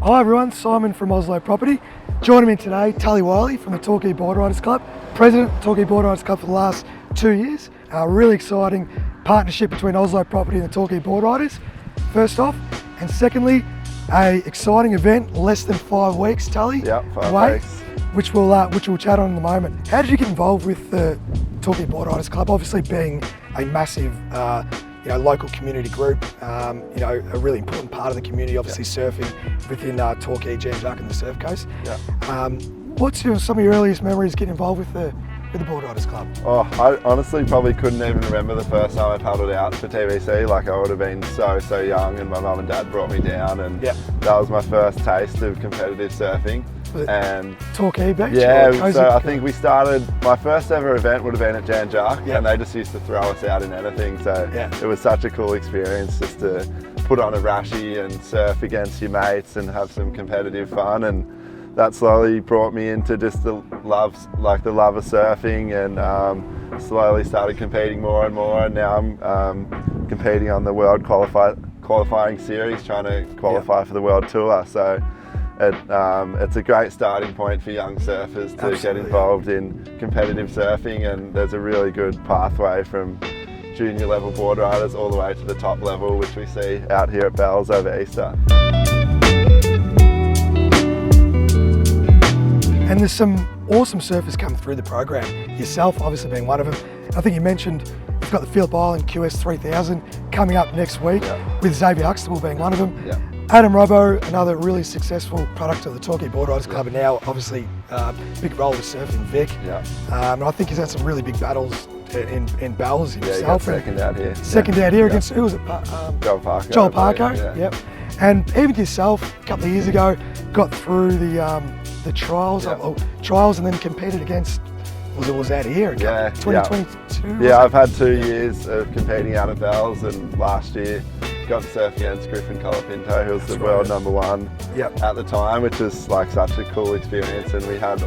Hi everyone, Simon from Oslo Property. Joining me today, Tully Wiley from the Torquay Boardriders Club, President of Torquay Boardriders Club for the last 2 years. A really exciting partnership between Oslo Property and the Torquay Boardriders, first off. And secondly, a exciting event, less than 5 weeks, Tully. Yep, 5 away, weeks. Which we'll chat on in a moment. How did you get involved with the Torquay Boardriders Club? Obviously being a massive local community group, a really important part of the community, obviously surfing within Torquay, Janjuk and the Surf Coast. What's some of your earliest memories getting involved with the Boardriders Club? Oh, I honestly probably couldn't even remember the first time I paddled out for TVC. Like, I would have been so young, and my mum and dad brought me down, and that was my first taste of competitive surfing. And Torquay Beach? Yeah, so I think we started, my first ever event would have been at Janjuk, and they just used to throw us out in anything, so it was such a cool experience just to put on a rashie and surf against your mates and have some competitive fun. And that slowly brought me into just the love of surfing, and slowly started competing more and more, and now I'm competing on the world qualifying series, trying to qualify for the world tour. So it's a great starting point for young surfers to get involved in competitive surfing, and there's a really good pathway from junior level board riders all the way to the top level, which we see out here at Bells over Easter. And there's some awesome surfers come through the program, yourself obviously being one of them. I think you mentioned you've got the Phillip Island QS 3000 coming up next week, with Xavier Huxtable being one of them. Adam Robbo, another really successful product of the Torquay Boardriders Club, and now obviously big role with surfing Vic. And I think he's had some really big battles in Bells himself. Second out here. Second out here against, who was it? Joel Parker. Yep. And even yourself, a couple of years ago, got through the trials, and then competed against, was out here in 2022? Yeah, I've had 2 years of competing out at Bells, and last year got to surf against Griffin Colapinto, who was the world number one at the time, which was like such a cool experience. And we had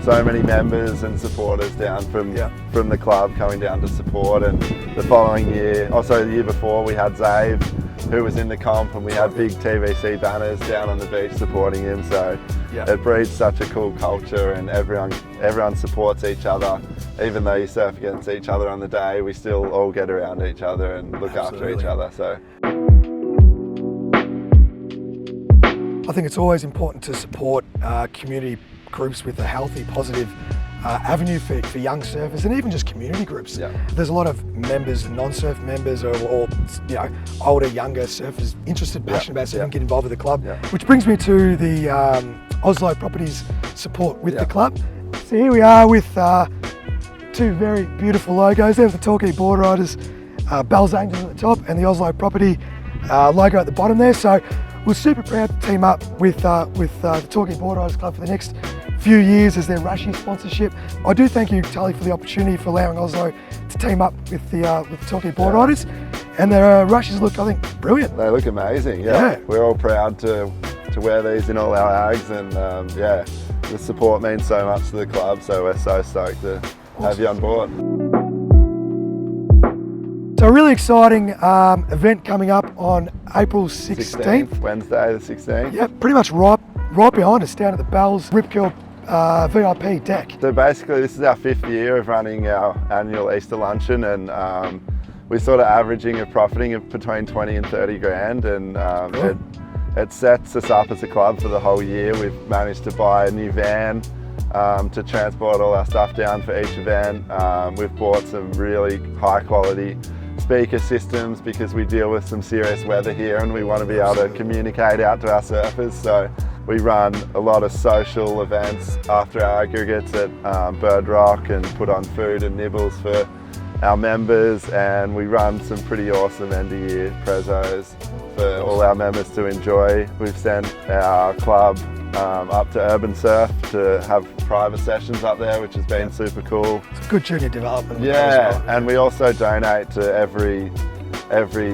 so many members and supporters down from the club coming down to support. And the following year, also the year before, we had Zave, who was in the comp, and we had big TVC banners down on the beach supporting him. So it breeds such a cool culture, and everyone supports each other. Even though you surf against each other on the day, we still all get around each other and look after each other. So I think it's always important to support community groups with a healthy, positive avenue for young surfers, and even just community groups. There's a lot of members, non-surf members, or older, younger surfers interested, passionate about surfing, get involved with the club. Which brings me to the Oslo Property's support with the club. So here we are with two very beautiful logos. There's the Torquay Boardriders, Bells Angels at the top, and the Oslo Property logo at the bottom there. So we're super proud to team up with the Torquay Boardriders Club for the next few years as their rashie sponsorship. I do thank you, Tully, for the opportunity for allowing Oslo to team up with the Torquay Boardriders, and their rashies look, I think, brilliant. They look amazing. We're all proud to wear these in all our ags, and the support means so much to the club, so we're so stoked to have you on board. So a really exciting event coming up on April 16th. Wednesday the 16th. Yeah, pretty much right behind us down at the Bells Rip Curl VIP deck. So basically this is our 5th year of running our annual Easter luncheon, and we're sort of averaging a profiting of between 20 and 30 grand, and it sets us up as a club for the whole year. We've managed to buy a new van to transport all our stuff down for each event. We've bought some really high quality speaker systems because we deal with some serious weather here, and we want to be able to communicate out to our surfers. So we run a lot of social events after our aggregates at Bird Rock, and put on food and nibbles for our members, and we run some pretty awesome end of year prezos for all our members to enjoy. We've sent our club up to Urban Surf to have private sessions up there, which has been super cool. It's a good junior development. And we also donate to every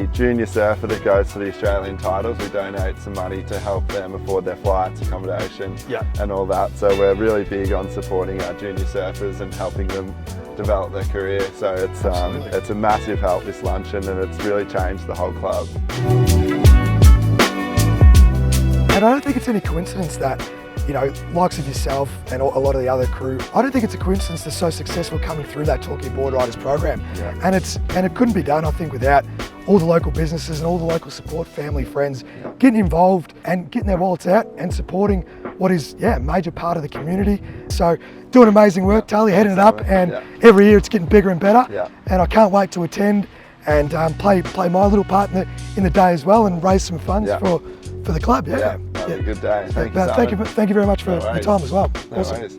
junior surfer that goes to the Australian titles. We donate some money to help them afford their flights, accommodation, and all that. So we're really big on supporting our junior surfers and helping them develop their career. So it's a massive help, this luncheon, and it's really changed the whole club. And And I don't think it's any coincidence that, likes of yourself and a lot of the other crew, I don't think it's a coincidence they're so successful coming through that Torquay Boardriders program. Yeah. And it couldn't be done, I think, without all the local businesses and all the local support, family, friends, getting involved and getting their wallets out and supporting what is, a major part of the community. So doing amazing work, Tali, heading it up, and every year it's getting bigger and better. Yeah. And I can't wait to attend and play my little part in the day as well, and raise some funds for the club. Yeah, have a good day. Thank you, Thank you very much for your time as well. No Awesome. worries.